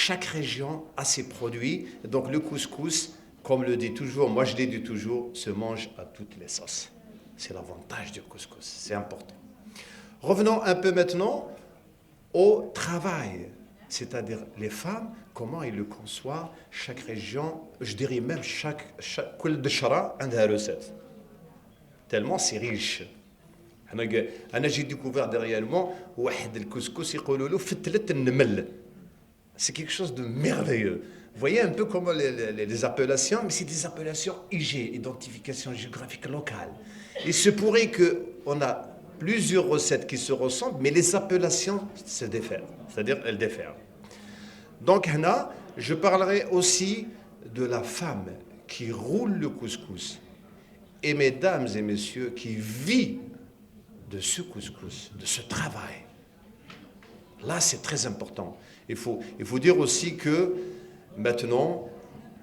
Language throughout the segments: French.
chaque région a ses produits. Donc le couscous, comme le dit toujours, moi je l'ai dit toujours, se mange à toutes les sauces. C'est l'avantage du couscous, c'est important. Revenons un peu maintenant au travail, c'est-à-dire les femmes, comment ils le conçoivent, chaque région, je dirais même chaque كل دشرة عندها recette. Tellement c'est riche. J'ai découvert dernièrement واحد الكسكس يقولوا له فتلة النمل. C'est quelque chose de merveilleux. Vous voyez un peu comment les appellations, mais c'est des appellations IG, identification géographique locale. Il se pourrait qu'on a plusieurs recettes qui se ressemblent, mais les appellations se diffèrent, c'est-à-dire elles diffèrent. Donc là, je parlerai aussi de la femme qui roule le couscous et mesdames et messieurs qui vit de ce couscous, de ce travail. Là, c'est très important. Il faut dire aussi que maintenant,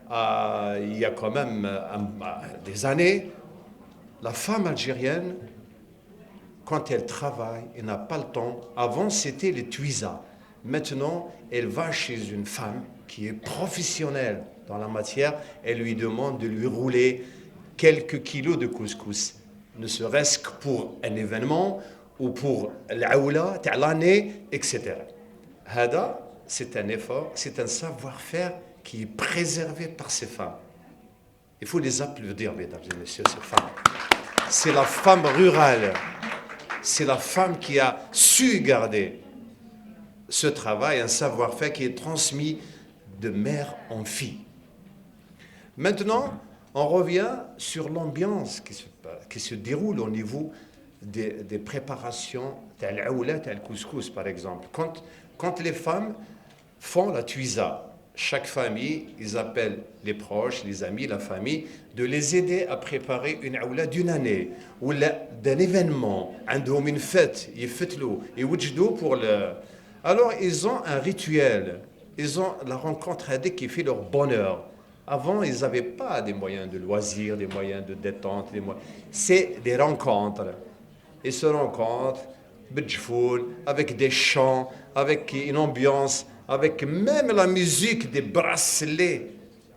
il y a quand même des années, la femme algérienne, quand elle travaille, elle n'a pas le temps. Avant, c'était les tuisas. Maintenant, elle va chez une femme qui est professionnelle dans la matière. Elle lui demande de lui rouler quelques kilos de couscous, ne serait-ce que pour un événement ou pour l'aoula, l'année, etc. Hada, c'est un effort, c'est un savoir-faire qui est préservé par ces femmes. Il faut les applaudir, mesdames et messieurs, ces femmes. C'est la femme rurale. C'est la femme qui a su garder ce travail, un savoir-faire qui est transmis de mère en fille. Maintenant, on revient sur l'ambiance qui se déroule au niveau des préparations, tel l'aoula, tel couscous par exemple. Quand les femmes font la tuisa, chaque famille, ils appellent les proches, les amis, la famille, de les aider à préparer une aoula d'une année ou d'un événement. عندهم une fête, يفتلوا, يوجدوا pour le... Alors, ils ont un rituel. Ils ont la rencontre qui fait leur bonheur. Avant, ils n'avaient pas des moyens de loisirs, des moyens de détente. C'est des rencontres. Ils se rencontrent, avec des chants, avec une ambiance, avec même la musique des bracelets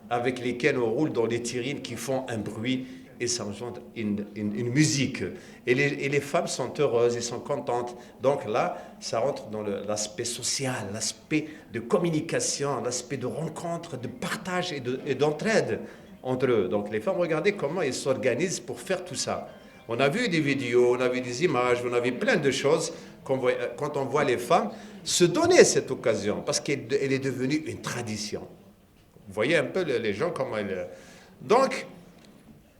avec lesquels on roule dans les tirines qui font un bruit et ça engendre une musique. Et les femmes sont heureuses et sont contentes. Donc là, ça rentre dans l'aspect social, l'aspect de communication, l'aspect de rencontre, de partage et d'entraide entre eux. Donc les femmes, regardez comment elles s'organisent pour faire tout ça. On a vu des vidéos, on a vu des images, on a vu plein de choses quand on voit les femmes se donner cette occasion parce qu'elle est devenue une tradition. Vous voyez un peu les gens comment elles... Donc,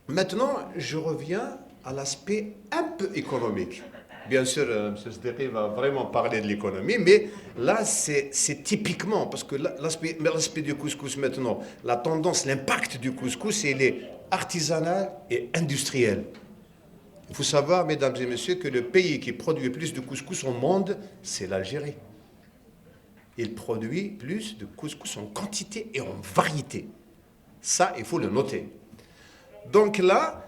maintenant, je reviens à l'aspect un peu économique. Bien sûr, M. Sdeki va vraiment parler de l'économie, mais là, c'est typiquement, parce que l'aspect du couscous maintenant, la tendance, l'impact du couscous, il est artisanal et industriel. Il faut savoir, mesdames et messieurs, que le pays qui produit le plus de couscous au monde, c'est l'Algérie. Il produit plus de couscous en quantité et en variété. Ça, il faut le noter. Donc là,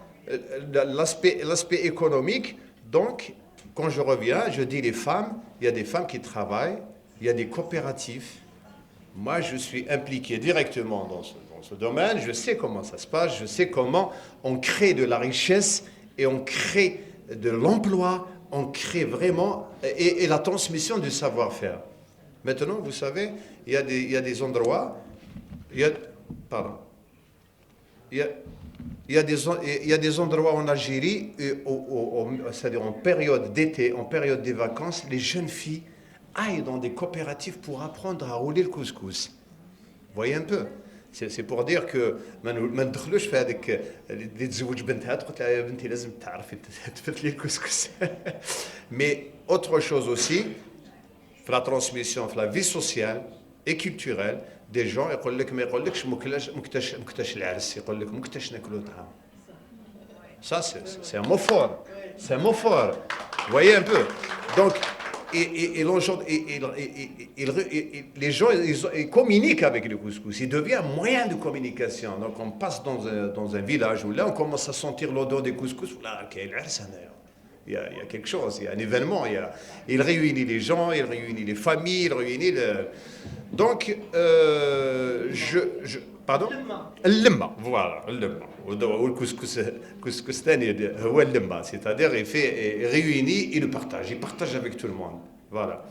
l'aspect économique, donc, quand je reviens, je dis les femmes, il y a des femmes qui travaillent, il y a des coopératives. Moi, je suis impliqué directement dans ce domaine, je sais comment ça se passe, je sais comment on crée de la richesse et on crée de l'emploi, on crée vraiment, et la transmission du savoir-faire. Maintenant, vous savez, il y a des endroits, il y a des endroits en Algérie, c'est-à-dire en période d'été, en période des vacances, les jeunes filles aillent dans des coopératives pour apprendre à rouler le couscous. Vous voyez un peu? C'est pour dire que ما ندخلوش في هذيك اللي تزوج بنتها تقول لها يا بنتي لازم تعرفي تفتلي الكسكس. Mais autre chose aussi, la transmission, la vie sociale et culturelle des gens, يقول لك ما يقولكش مكتاش العرس، يقول لك مكتاش ناكلوا طعام. Ça, c'est un mot fort. C'est un mot fort. Vous voyez un peu? Donc, les gens ils communiquent avec le couscous. Il devient un moyen de communication. Donc, on passe dans un village où là, on commence à sentir l'odeur des couscous. Là, il y a quelque chose, il y a un événement. Il réunit les gens, il réunit les familles, il réunit Donc, pardon. اللمة voilà اللمة والكسكس ثاني هو اللمة c'est-à-dire il réunit il partage tout le monde voilà